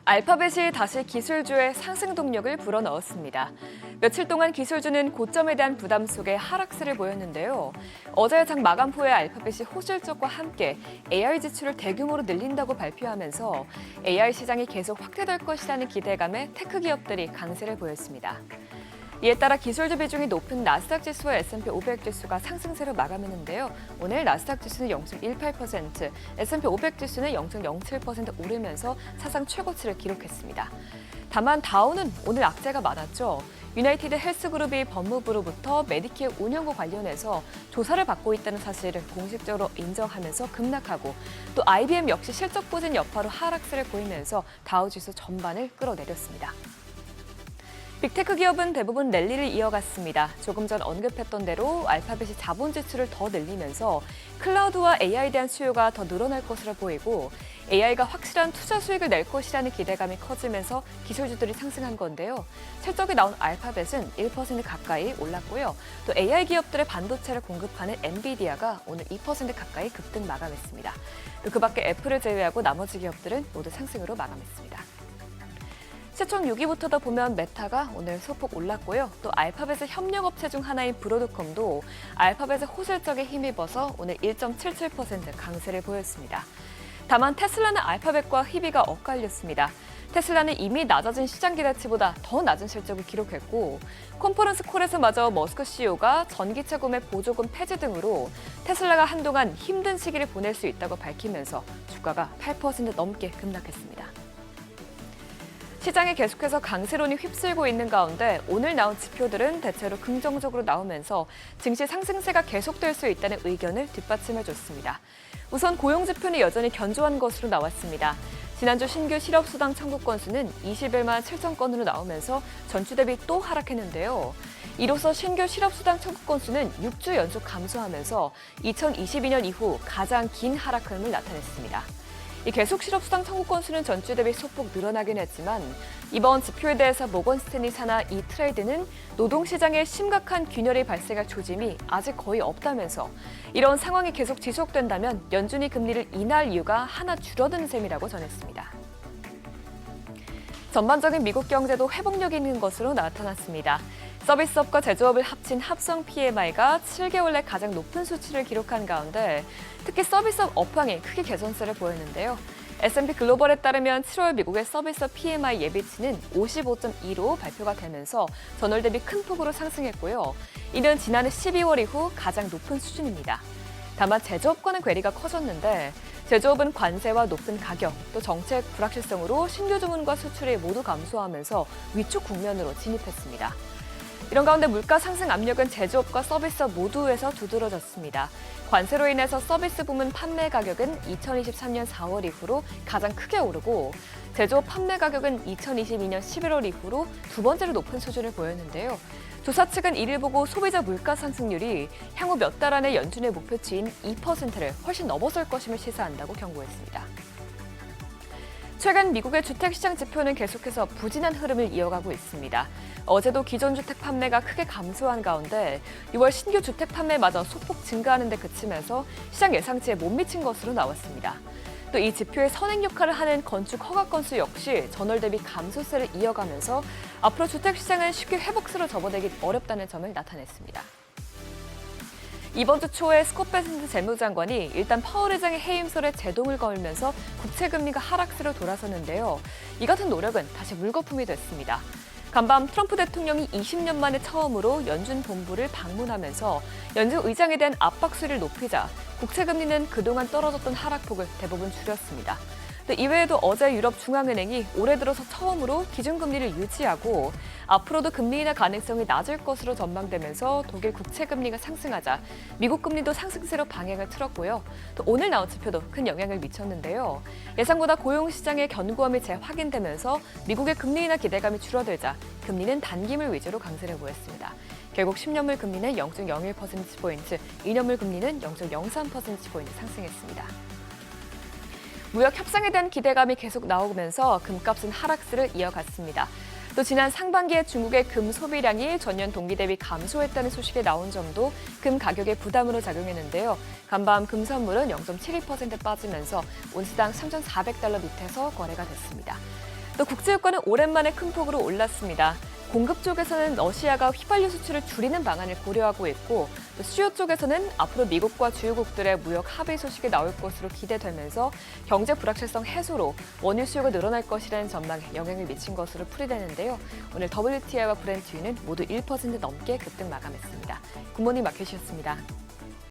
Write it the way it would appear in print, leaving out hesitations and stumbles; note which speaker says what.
Speaker 1: 알파벳이 다시 기술주의 상승 동력을 불어넣었습니다. 며칠 동안 기술주는 고점에 대한 부담 속에 하락세를 보였는데요. 어제 장 마감 후에 알파벳이 호실적과 함께 AI 지출을 대규모로 늘린다고 발표하면서 AI 시장이 계속 확대될 것이라는 기대감에 테크 기업들이 강세를 보였습니다. 이에 따라 기술주 비중이 높은 나스닥 지수와 S&P 500 지수가 상승세로 마감했는데요. 오늘 나스닥 지수는 0.18%, S&P 500 지수는 0.07% 오르면서 사상 최고치를 기록했습니다. 다만 다우는 오늘 악재가 많았죠. 유나이티드 헬스그룹이 법무부로부터 메디케어 운영과 관련해서 조사를 받고 있다는 사실을 공식적으로 인정하면서 급락하고 또 IBM 역시 실적 부진 여파로 하락세를 보이면서 다우지수 전반을 끌어내렸습니다. 빅테크 기업은 대부분 랠리를 이어갔습니다. 조금 전 언급했던 대로 알파벳이 자본 지출을 더 늘리면서 클라우드와 AI에 대한 수요가 더 늘어날 것으로 보이고 AI가 확실한 투자 수익을 낼 것이라는 기대감이 커지면서 기술주들이 상승한 건데요. 실적이 나온 알파벳은 1% 가까이 올랐고요. 또 AI 기업들의 반도체를 공급하는 엔비디아가 오늘 2% 가까이 급등 마감했습니다. 또 그 밖에 애플을 제외하고 나머지 기업들은 모두 상승으로 마감했습니다. 시총 6위부터 보면 메타가 오늘 소폭 올랐고요. 또 알파벳의 협력업체 중 하나인 브로드컴도 알파벳의 호실적에 힘입어서 오늘 1.77% 강세를 보였습니다. 다만 테슬라는 알파벳과 희비가 엇갈렸습니다. 테슬라는 이미 낮아진 시장 기대치보다 더 낮은 실적을 기록했고 컨퍼런스 콜에서마저 머스크 CEO가 전기차 구매 보조금 폐지 등으로 테슬라가 한동안 힘든 시기를 보낼 수 있다고 밝히면서 주가가 8% 넘게 급락했습니다. 시장에 계속해서 강세론이 휩쓸고 있는 가운데 오늘 나온 지표들은 대체로 긍정적으로 나오면서 증시 상승세가 계속될 수 있다는 의견을 뒷받침해줬습니다. 우선 고용지표는 여전히 견조한 것으로 나왔습니다. 지난주 신규 실업수당 청구 건수는 21만 7천 건으로 나오면서 전주 대비 또 하락했는데요. 이로써 신규 실업수당 청구 건수는 6주 연속 감소하면서 2022년 이후 가장 긴 하락 흐름을 나타냈습니다. 이 계속 실업수당 청구 건수는 전주 대비 소폭 늘어나긴 했지만 이번 지표에 대해서 모건 스탠리 산하 이 트레이드는 노동시장에 심각한 균열이 발생할 조짐이 아직 거의 없다면서 이런 상황이 계속 지속된다면 연준이 금리를 인하할 이유가 하나 줄어드는 셈이라고 전했습니다. 전반적인 미국 경제도 회복력이 있는 것으로 나타났습니다. 서비스업과 제조업을 합친 합성 PMI가 7개월 내 가장 높은 수치를 기록한 가운데 특히 서비스업 업황이 크게 개선세를 보였는데요. S&P 글로벌에 따르면 7월 미국의 서비스업 PMI 예비치는 55.2로 발표가 되면서 전월 대비 큰 폭으로 상승했고요. 이는 지난해 12월 이후 가장 높은 수준입니다. 다만 제조업과는 괴리가 커졌는데 제조업은 관세와 높은 가격, 또 정책 불확실성으로 신규 주문과 수출이 모두 감소하면서 위축 국면으로 진입했습니다. 이런 가운데 물가 상승 압력은 제조업과 서비스업 모두에서 두드러졌습니다. 관세로 인해서 서비스 부문 판매 가격은 2023년 4월 이후로 가장 크게 오르고 제조업 판매 가격은 2022년 11월 이후로 두 번째로 높은 수준을 보였는데요. 조사 측은 이를 보고 소비자 물가 상승률이 향후 몇 달 안에 연준의 목표치인 2%를 훨씬 넘어설 것임을 시사한다고 경고했습니다. 최근 미국의 주택시장 지표는 계속해서 부진한 흐름을 이어가고 있습니다. 어제도 기존 주택 판매가 크게 감소한 가운데 6월 신규 주택 판매마저 소폭 증가하는 데 그치면서 시장 예상치에 못 미친 것으로 나왔습니다. 또 이 지표의 선행 역할을 하는 건축 허가 건수 역시 전월 대비 감소세를 이어가면서 앞으로 주택시장은 쉽게 회복세로 접어들기 어렵다는 점을 나타냈습니다. 이번 주 초에 스콧 베센트 재무장관이 일단 파월 의장의 해임설에 제동을 걸면서 국채금리가 하락세로 돌아섰는데요. 이 같은 노력은 다시 물거품이 됐습니다. 간밤 트럼프 대통령이 20년 만에 처음으로 연준 본부를 방문하면서 연준 의장에 대한 압박 수위를 높이자 국채금리는 그동안 떨어졌던 하락폭을 대부분 줄였습니다. 이외에도 어제 유럽 중앙은행이 올해 들어서 처음으로 기준금리를 유지하고 앞으로도 금리 인하 가능성이 낮을 것으로 전망되면서 독일 국채금리가 상승하자 미국 금리도 상승세로 방향을 틀었고요. 또 오늘 나온 지표도 큰 영향을 미쳤는데요. 예상보다 고용시장의 견고함이 재확인되면서 미국의 금리 인하 기대감이 줄어들자 금리는 단기물 위주로 강세를 보였습니다. 결국 10년물 금리는 0.01%포인트, 2년물 금리는 0.03%포인트 상승했습니다. 무역 협상에 대한 기대감이 계속 나오면서 금값은 하락세를 이어갔습니다. 또 지난 상반기에 중국의 금 소비량이 전년 동기 대비 감소했다는 소식이 나온 점도 금 가격의 부담으로 작용했는데요. 간밤 금 선물은 0.72% 빠지면서 온스당 3,400달러 밑에서 거래가 됐습니다. 또 국제유가는 오랜만에 큰 폭으로 올랐습니다. 공급 쪽에서는 러시아가 휘발유 수출을 줄이는 방안을 고려하고 있고 또 수요 쪽에서는 앞으로 미국과 주요국들의 무역 합의 소식이 나올 것으로 기대되면서 경제 불확실성 해소로 원유 수요가 늘어날 것이라는 전망에 영향을 미친 것으로 풀이되는데요. 오늘 WTI와 브렌트유는 모두 1% 넘게 급등 마감했습니다. 굿모닝 마켓이었습니다.